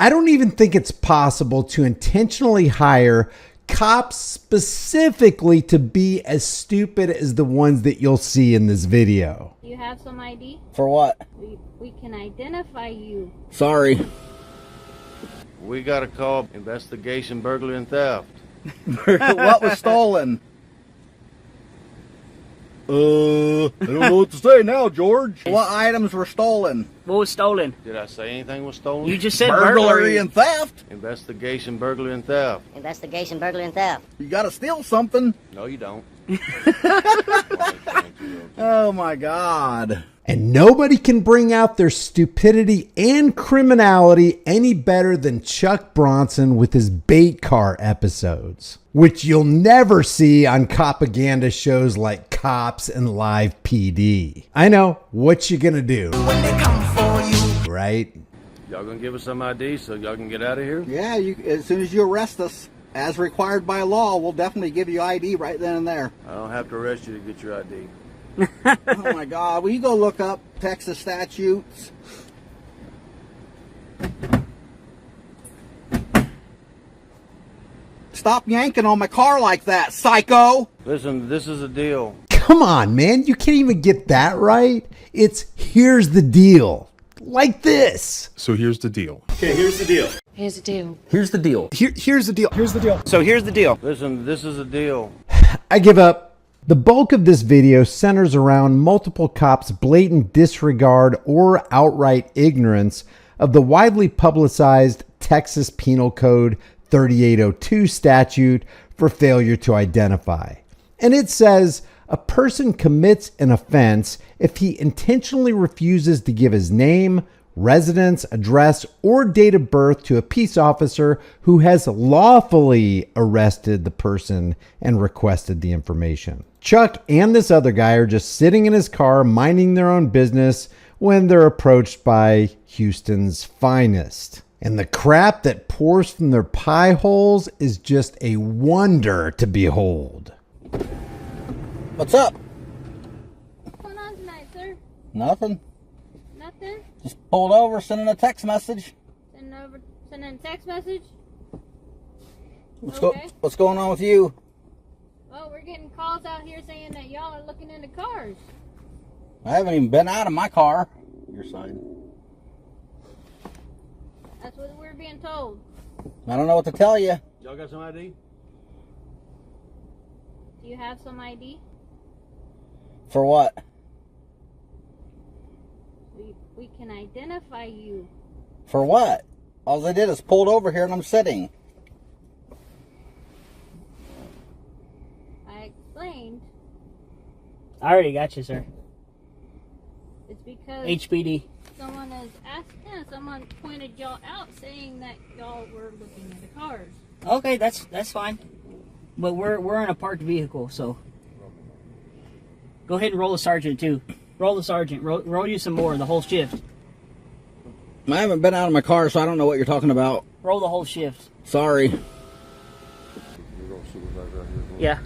I don't even think it's possible to intentionally hire cops specifically to be as stupid as the ones that you'll see in this video. You have some ID? For what? We can identify you. Sorry. We got a call, investigation, burglary, and theft. What was stolen? I don't know what to say now, George. What items were stolen? What was stolen? Did I say anything was stolen? You just said Burglary and theft. Investigation, burglary, and theft. Investigation, burglary, and theft. You gotta steal something. No, you don't. Oh my God. And nobody can bring out their stupidity and criminality any better than Chuck Bronson with his bait car episodes, which you'll never see on propaganda shows like Cops and Live PD. I know, what you gonna do? When they come for you. Right? Y'all gonna give us some ID so y'all can get out of here? Yeah, as soon as you arrest us, as required by law, we'll definitely give you ID right then and there. I don't have to arrest you to get your ID. Oh my God, will you go look up Texas statutes? Stop yanking on my car like that, psycho! Listen, this is a deal. Come on, man. You can't even get that right. It's here's the deal. Like this. So here's the deal. Okay, here's the deal. Here's the deal. Here's the deal. Here's the deal. Here's the deal. So here's the deal. Listen, this is a deal. I give up. The bulk of this video centers around multiple cops' blatant disregard or outright ignorance of the widely publicized Texas Penal Code 3802 statute for failure to identify. And it says a person commits an offense if he intentionally refuses to give his name, residence, address, or date of birth to a peace officer who has lawfully arrested the person and requested the information. Chuck and this other guy are just sitting in his car minding their own business when they're approached by Houston's finest. And the crap that pours from their pie holes is just a wonder to behold. What's up? What's going on tonight, sir? Nothing. Nothing? Just pulled over, sending a text message. Sending a text message? What's going on with you? Well, we're getting calls out here saying that y'all are looking into cars. I haven't even been out of my car. Your sign. That's what we're being told. I don't know what to tell you. Y'all got some ID? Do you have some ID? For what? We can identify you. For what? All I did is pulled over here and I'm sitting. I explained. I already got you, sir. It's because HPD. someone has asked, someone pointed y'all out saying that y'all were looking into cars. Okay, that's fine. But we're in a parked vehicle, so go ahead and roll the sergeant too. Roll the sergeant. Roll you some more. The whole shift. I haven't been out of my car, so I don't know what you're talking about. Roll the whole shift. Sorry. Yeah,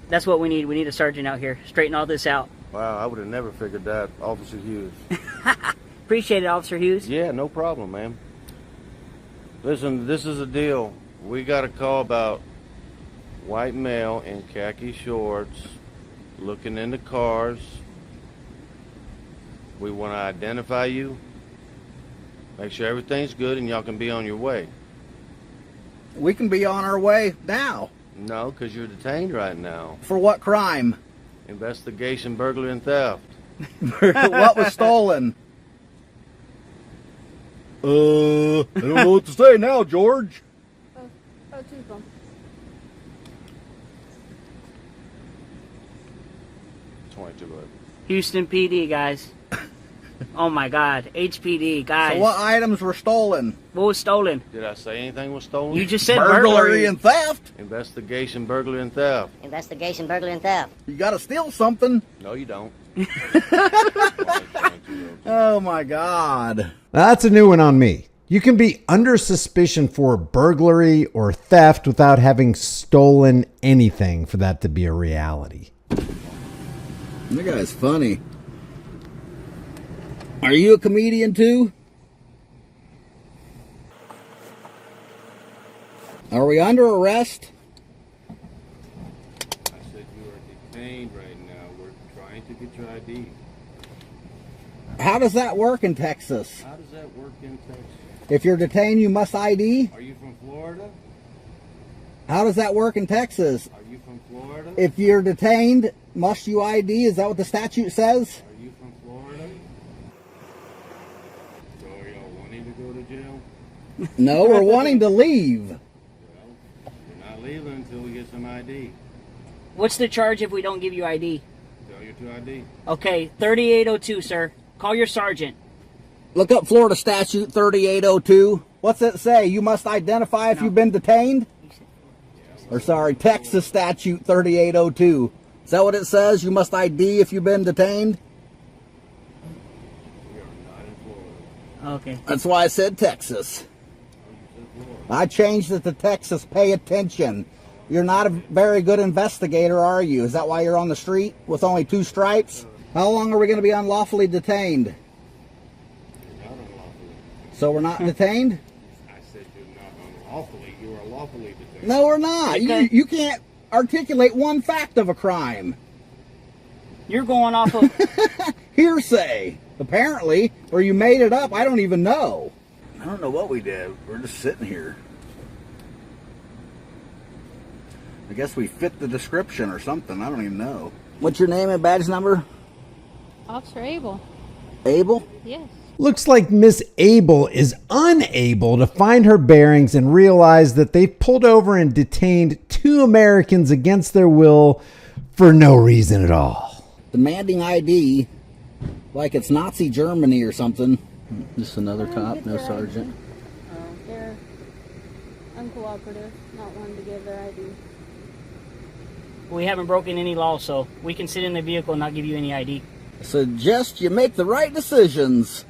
that's what we need. We need a sergeant out here. Straighten all this out. Wow, I would have never figured that, Officer Hughes. Appreciate it, Officer Hughes. Yeah, no problem, man. Listen, this is a deal. We got a call about white male in khaki shorts looking into cars. We want to identify you, make sure everything's good, and y'all can be on your way. We can be on our way now. No, because you're detained right now. For what crime? Investigation, burglary, and theft. What was stolen? I don't know what to say now, George. Oh, two of them. Houston PD, guys. Oh my God, HPD, guys. So what items were stolen? What was stolen? Did I say anything was stolen? You just said Burglary and theft. Investigation, burglary, and theft. Investigation, burglary, and theft. You gotta steal something. No, you don't. Oh my God. That's a new one on me. You can be under suspicion for burglary or theft without having stolen anything for that to be a reality. That guy's funny. Are you a comedian too? Are we under arrest? I said you are detained right now. We're trying to get your ID. How does that work in Texas? How does that work in Texas? If you're detained, you must ID? Are you from Florida? How does that work in Texas? Are you from Florida? If you're detained, must you ID? Is that what the statute says? Are you from Florida? So are y'all wanting to go to jail? No, we're wanting to leave. Well, we're not leaving until we get some ID. What's the charge if we don't give you ID? Failure to ID. Okay, 3802, sir. Call your sergeant. Look up Florida statute 3802. What's it say? You must identify if you've been detained? Or sorry, Texas statute 3802. Is that what it says? You must ID if you've been detained? We are not in Florida. Okay. That's why I said Texas. I changed it to Texas. Pay attention. You're not a very good investigator, are you? Is that why you're on the street with only 2 stripes? How long are we going to be unlawfully detained? You're not unlawfully. So we're not detained? I said you're not unlawfully. You are lawfully detained. No, we're not. You can't articulate one fact of a crime. You're going off of... Hearsay, apparently, or you made it up. I don't even know. I don't know what we did. We're just sitting here. I guess we fit the description or something. I don't even know. What's your name and badge number? Officer Abel. Abel? Yes. Looks like Miss Abel is unable to find her bearings and realize that they've pulled over and detained 2 Americans against their will for no reason at all. Demanding ID like it's Nazi Germany or something. Just another cop, no sergeant. They're uncooperative, not wanting to give their ID. We haven't broken any law, so we can sit in the vehicle and not give you any ID. Suggest you make the right decisions.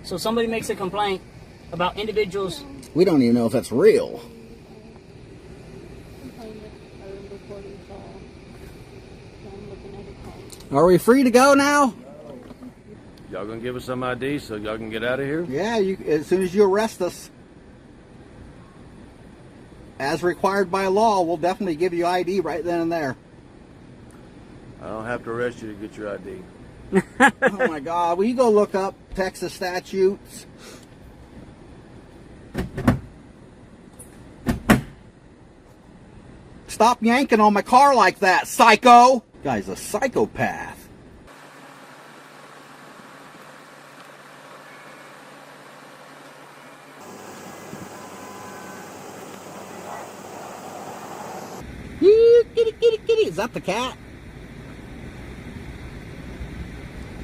So somebody makes a complaint about individuals. We don't even know if that's real. Are we free to go now? Y'all gonna give us some ID so y'all can get out of here? Yeah, as soon as you arrest us, as required by law, we'll definitely give you ID right then and there. I don't have to arrest you to get your ID. Oh my God, will you go look up Texas statutes? Stop yanking on my car like that, psycho! Guy's a psychopath. Kitty, kitty, kitty. Is that the cat?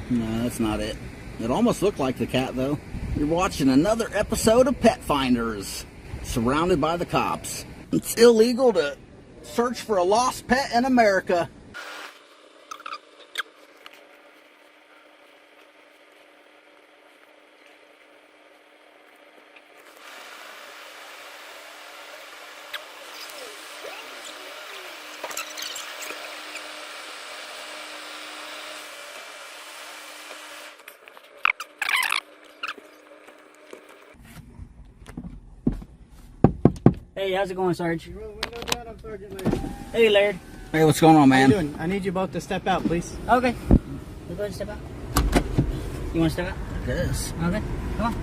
No, that's not it. It almost looked like the cat, though. You're watching another episode of Pet Finders, surrounded by the cops. It's illegal to search for a lost pet in America. Hey, how's it going, Sarge? Hey, Laird. Hey, what's going on, man? How you doing? I need you both to step out, please. Okay. You go to step out. You want to step out? Yes. Okay. Come on.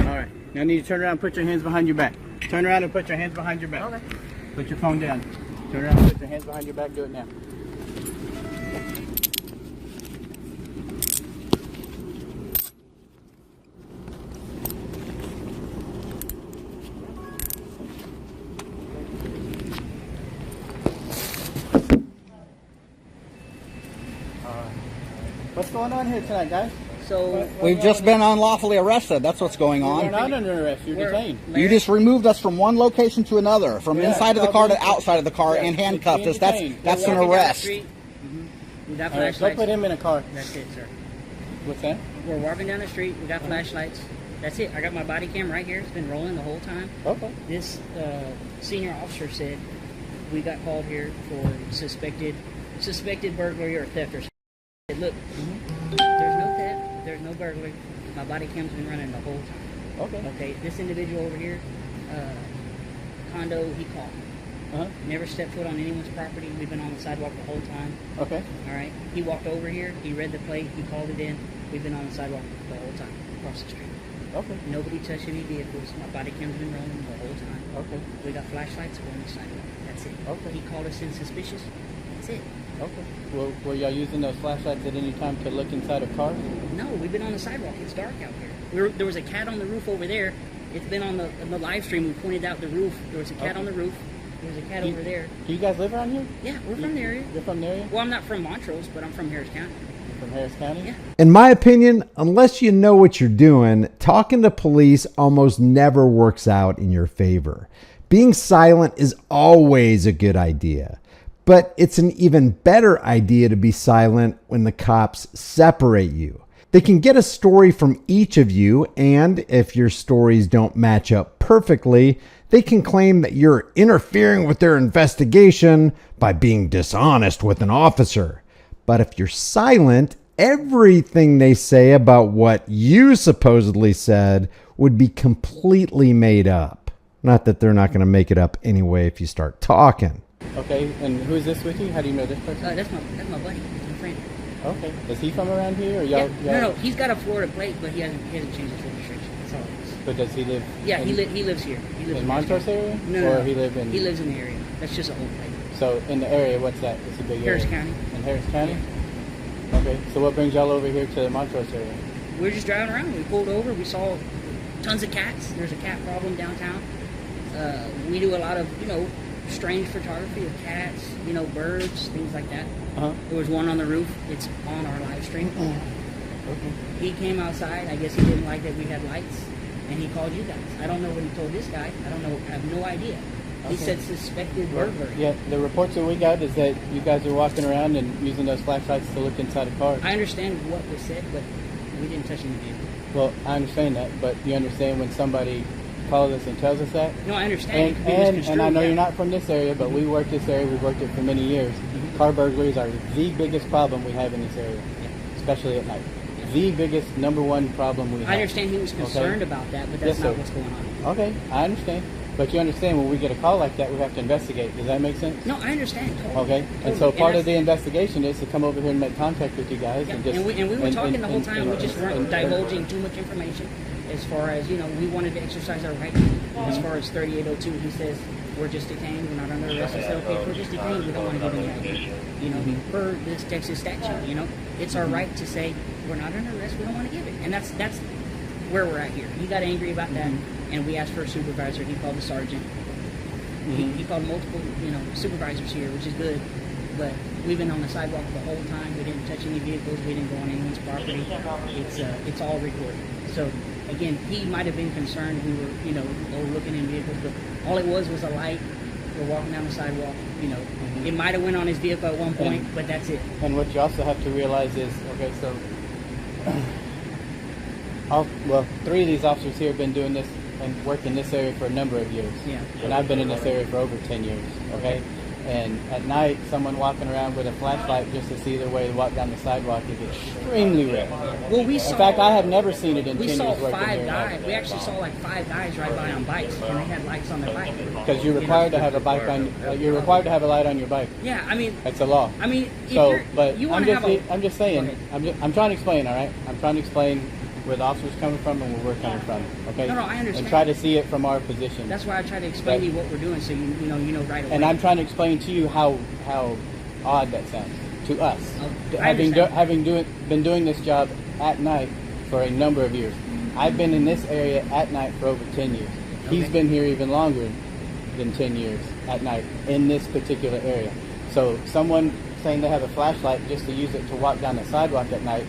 All right. Now I need you to turn around and put your hands behind your back. Turn around and put your hands behind your back. Okay. Put your phone down. Turn around and put your hands behind your back. Do it now. What's going on here tonight, guys? So We've just been unlawfully arrested. That's what's going You're on. not under arrest. You're detained. You just removed us from one location to another, from Yeah, inside of the it's car all to outside of the car, Yeah, and it's handcuffed being us. That's detained. that's You're an walking down the arrest. street. You got All right, go flashlights. put him in a car. That's it, sir. What's that? We're walking down the street. We got flashlights. That's it. I got my body cam right here. It's been rolling the whole time. Okay. This senior officer said we got called here for suspected burglary or theft or something. I said, look, there's no theft. There's no burglary. My body cam's been running the whole time. Okay. Okay. This individual over here, condo, he called. Never stepped foot on anyone's property. We've been on the sidewalk the whole time. Okay. All right. He walked over here. He read the plate. He called it in. We've been on the sidewalk the whole time, across the street. Okay. Nobody touched any vehicles. My body cam's been rolling the whole time. Okay. We got flashlights. We're on the sidewalk. That's it. Okay. He called us in suspicious. That's it. Okay. Well, were y'all using those flashlights at any time to look inside of cars? No, we've been on the sidewalk. It's dark out here. There was a cat on the roof over there. It's been on the live stream. We pointed out the roof. There was a cat on the roof. There's a cat over there. Do you guys live around here? Yeah, we're from the area. You're from the area? Well, I'm not from Montrose, but I'm from Harris County. You're from Harris County? Yeah. In my opinion, unless you know what you're doing, talking to police almost never works out in your favor. Being silent is always a good idea, but it's an even better idea to be silent when the cops separate you. They can get a story from each of you, and if your stories don't match up perfectly, they can claim that you're interfering with their investigation by being dishonest with an officer. But if you're silent, everything they say about what you supposedly said would be completely made up. Not that they're not going to make it up anyway if you start talking. Okay, and who is this with you? How do you know this person? That's my buddy. That's my friend. Okay. Is he from around here? Or y'all, No. He's got a Florida plate, but he hasn't changed his registration. That's all it is. But does he live? Yeah, he lives here. He lives in Montrose area? No. Or he lives in? He lives in the area. That's just an old plate. So in the area, what's that? It's a big Harris area. County. In Harris County? Okay. So what brings y'all over here to the Montrose area? We were just driving around. We pulled over. We saw tons of cats. There's a cat problem downtown. We do a lot of, strange photography of cats, birds, things like that. There was one on the roof. It's on our live stream. Okay. He came outside. I guess he didn't like that we had lights, and he called you guys. I don't know what he told this guy. I don't know. I have no idea. He said suspected burglary. Yeah, the reports that we got is that you guys are walking around and using those flashlights to look inside of cars. I understand what was said, but we didn't touch any vehicle. Well, I understand that, but you understand when somebody calls us and tells us that? No, I understand. And I know you're not from this area, but we work this area. We've worked it for many years. Car burglaries are the biggest problem we have in this area, especially at night. The biggest, number one problem we have. I understand he was concerned about that, but that's not what's going on. Okay, I understand. But you understand when we get a call like that, we have to investigate. Does that make sense? No, I understand. Totally. Okay, and so part of the investigation is to come over here and make contact with you guys. Yeah, And, just, and we were talking the whole time. We just weren't divulging too much information. As far as, we wanted to exercise our right. As far as 3802, he says, we're just detained, we're not under arrest. I said, okay, if we're just detained, we don't want to give any ID. Per this Texas statute, it's our right to say, we're not under arrest, we don't want to give it. And that's where we're at here. He got angry about that, and we asked for a supervisor. He called the sergeant. He called multiple, supervisors here, which is good. But we've been on the sidewalk the whole time. We didn't touch any vehicles. We didn't go on anyone's property. It's all recorded. So again, he might have been concerned we were, looking in vehicles, but all it was a light. We're walking down the sidewalk. It might have went on his vehicle at one point, but that's it. And what you also have to realize is, okay, so three of these officers here have been doing this and worked in this area for a number of years. Yeah. And I've been in this area for over 10 years, okay? And at night, someone walking around with a flashlight just to see their way to walk down the sidewalk is extremely rare. Well, in fact, I have never seen it in 10 we years saw working five here. guys. We actually saw like 5 guys ride by on bikes, and they had lights on their bike. Because you're required to have a bike on. You're required to have a light on your bike. Yeah, I mean. That's a law. I mean, if So, you're, but you I'm want to have I'm just saying. I'm trying to explain. All right. I'm trying to explain where the officer's coming from and where we're coming from. Okay. No, I understand. And try to see it from our position. That's why I try to explain to you what we're doing, so you know right away. And I'm trying to explain to you how odd that sounds to us. I Been doing this job at night for a number of years. I've been in this area at night for over 10 years. Okay. He's been here even longer than 10 years at night in this particular area. So someone saying they have a flashlight just to use it to walk down the sidewalk at night,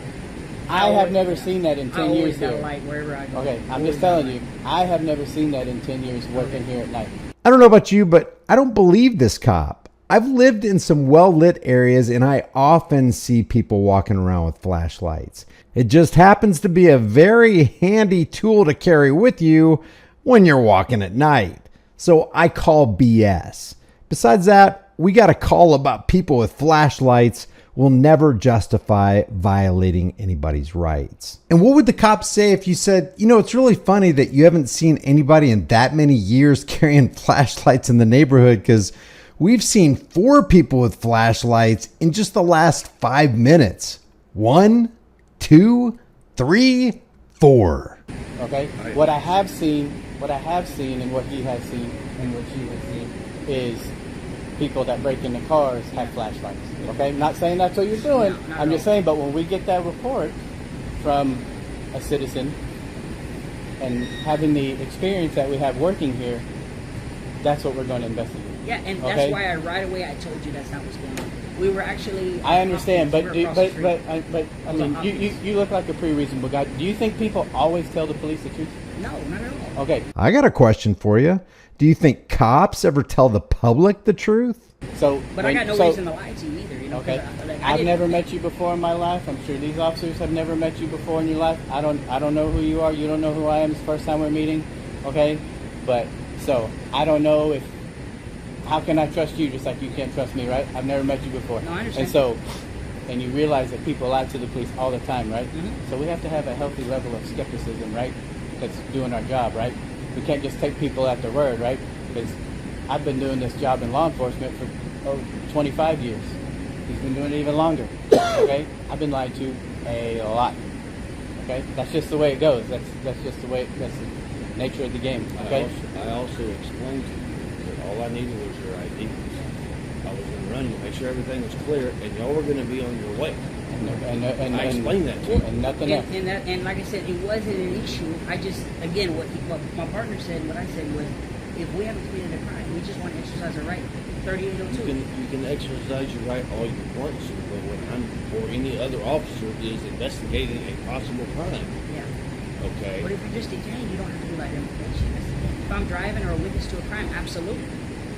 I have never seen that in 10 years here. I always got a light wherever I go. Okay, I'm just telling you, I have never seen that in 10 years working here at night. I don't know about you, but I don't believe this cop. I've lived in some well-lit areas and I often see people walking around with flashlights. It just happens to be a very handy tool to carry with you when you're walking at night. So I call BS. Besides that, we got a call about people with flashlights will never justify violating anybody's rights. And what would the cops say if you said, you know, it's really funny that you haven't seen anybody in that many years carrying flashlights in the neighborhood because we've seen 4 people with flashlights in just the last 5 minutes. 1, 2, 3, 4. Okay? What I have seen and what he has seen and what she has seen is people that break into cars have flashlights. Okay? I'm not saying that's what you're doing. I'm just saying, but when we get that report from a citizen and having the experience that we have working here, that's what we're going to investigate. Yeah, and that's why right away I told you that's not what's going on. We were actually. I understand, but I mean, you look like a pretty reasonable guy. Do you think people always tell the police the truth? No, not at all. Okay. I got a question for you. Do you think cops ever tell the public the truth? But I got no reason to lie to you either. You know, okay. I've never met you before in my life. I'm sure these officers have never met you before in your life. I don't know who you are. You don't know who I am. It's the first time we're meeting. Okay, but so I don't know if. How can I trust you just like you can't trust me, right? I've never met you before. No, I understand. And you realize that people lie to the police all the time, right? Mm-hmm. So we have to have a healthy level of skepticism, right? That's doing our job, right? We can't just take people at their word, right? Because I've been doing this job in law enforcement for 25 years. He's been doing it even longer, okay? I've been lied to a lot, okay? That's just the way it goes. That's just the way, that's the nature of the game, okay? I also explained to you that all I needed was your IDs. I was going to run you, make sure everything was clear, and y'all were going to be on your way. And I explained that to you. And nothing else. And like I said, it wasn't an issue. I just, again, what my partner said, what I said was, if we haven't committed a crime, we just want to exercise our right. 3802. You can exercise your right all you want to, but when I'm or any other officer is investigating a possible crime. Yeah. Okay. But if you're just detained, you don't have to do identification. That's the thing. If I'm driving or a witness to a crime, absolutely.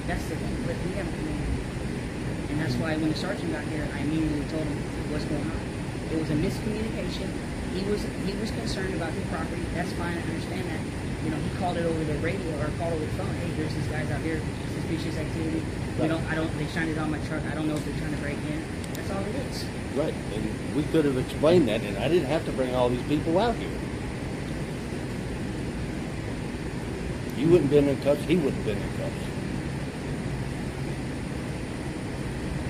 That's the thing. But we haven't committed. And that's why when the sergeant got here, I immediately told him what's going on. It was a miscommunication. He was concerned about his property. That's fine. I understand that. You know, he called it over the radio or called over the phone. Hey, there's these guys out here, suspicious activity. Right. They shined it on my truck. I don't know if they're trying to break in. That's all it is. Right. And we could have explained that, and I didn't have to bring all these people out here. You wouldn't have been in cuffs. He wouldn't have been in cuffs.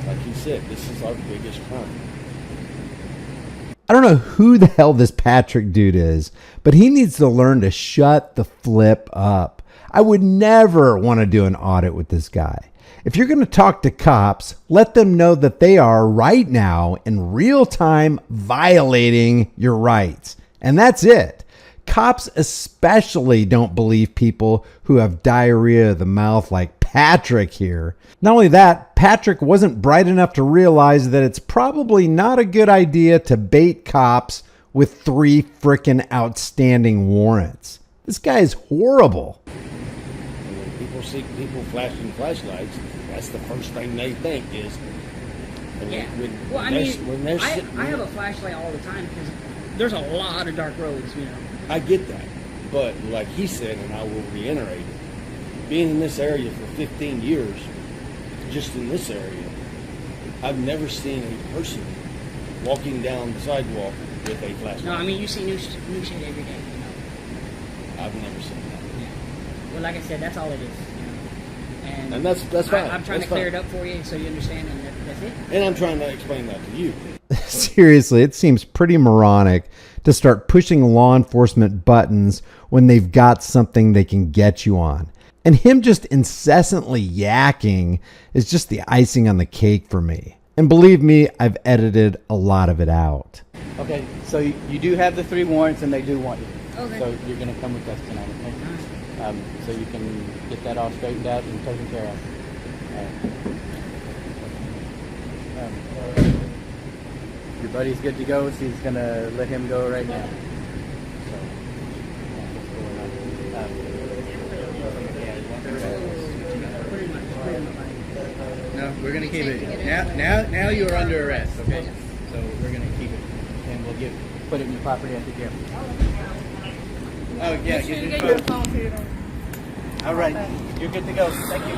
Like he said, this is our biggest crime. I don't know who the hell this Patrick dude is, but he needs to learn to shut the flip up. I would never want to do an audit with this guy. If you're going to talk to cops, let them know that they are right now in real time violating your rights. And that's it. Cops especially don't believe people who have diarrhea of the mouth like Patrick here. Not only that, Patrick wasn't bright enough to realize that it's probably not a good idea to bait cops with 3 frickin' outstanding warrants. This guy is horrible. And when people see people flashing flashlights, that's the first thing they think is. Yeah. I have a flashlight all the time because there's a lot of dark roads, you know. I get that, but like he said, and I will reiterate, being in this area for 15 years, just in this area, I've never seen a person walking down the sidewalk with a flashlight. No, I mean, you see new shit every day, you know. I've never seen that. Yeah. Well, like I said, that's all it is, you know. And that's fine. I'm trying to clear it up for you so you understand, and that's it. And I'm trying to explain that to you. Seriously, it seems pretty moronic to start pushing law enforcement buttons when they've got something they can get you on. And him just incessantly yakking is just the icing on the cake for me. And believe me, I've edited a lot of it out. Okay, so you do have the 3 warrants and they do want you. Okay. So you're going to come with us tonight, okay? So you can get that all straightened out and taken care of. Your buddy's good to go, so he's going to let him go right now. So, Pretty much. No, we're gonna keep it. Now you are under arrest. Okay, so we're gonna keep it, and we'll put it in your property at the jail. Oh yeah, get your phone. All right, you're good to go. Thank you.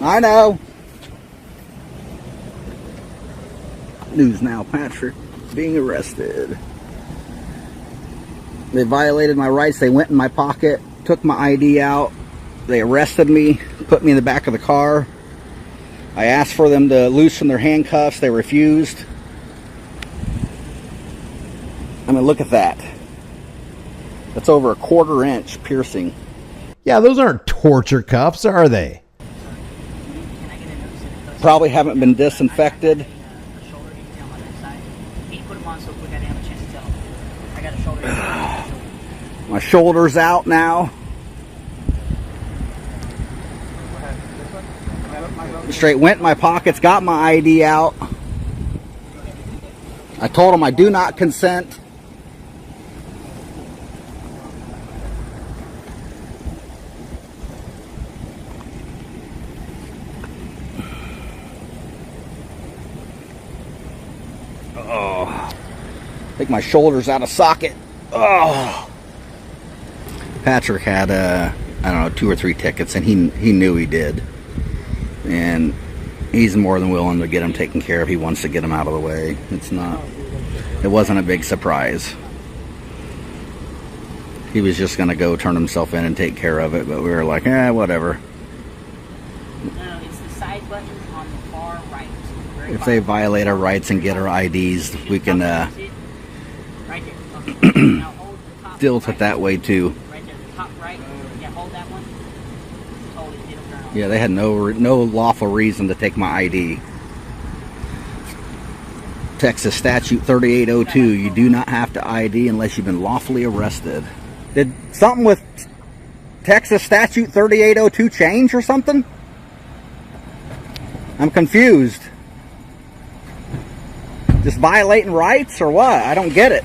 I know. News now, Patrick being arrested. They violated my rights. They went in my pocket, took my ID out. They arrested me, put me in the back of the car. I asked for them to loosen their handcuffs. They refused. I mean, look at that. That's over a 1/4 inch piercing. Yeah, those aren't torture cuffs, are they? Probably haven't been disinfected. My shoulder's out now. Straight went in my pockets, got my ID out. I told them I do not consent. Oh, take my shoulders out of socket. Oh. Patrick had I don't know, 2 or 3 tickets, and he knew he did, and he's more than willing to get them taken care of. He wants to get them out of the way. It wasn't a big surprise. He was just going to go turn himself in and take care of it, but we were like, whatever. No, it's the side button on the far right. If they violate our rights and get our IDs, we can Right there. Okay. Now hold the top tilt it that way too. Right there, the top right. Yeah, hold that one. Hold it, it'll turn on. Yeah, they had no lawful reason to take my ID. Texas Statute 3802, you do not have to ID unless you've been lawfully arrested. Did something with Texas Statute 3802 change or something? I'm confused. Just violating rights or what? I don't get it.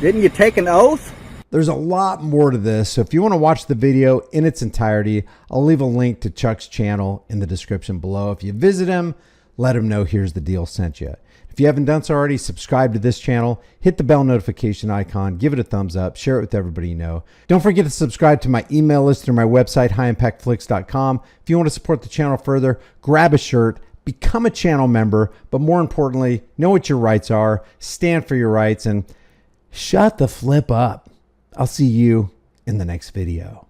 Didn't you take an oath? There's a lot more to this, so if you want to watch the video in its entirety, I'll leave a link to Chuck's channel in the description below. If you visit him, let him know Here's the Deal sent you. If you haven't done so already, subscribe to this channel, hit the bell notification icon, give it a thumbs up, share it with everybody you know. Don't forget to subscribe to my email list through my website, highimpactflix.com. If you want to support the channel further, grab a shirt, become a channel member, but more importantly, know what your rights are, stand for your rights, and shut the flip up. I'll see you in the next video.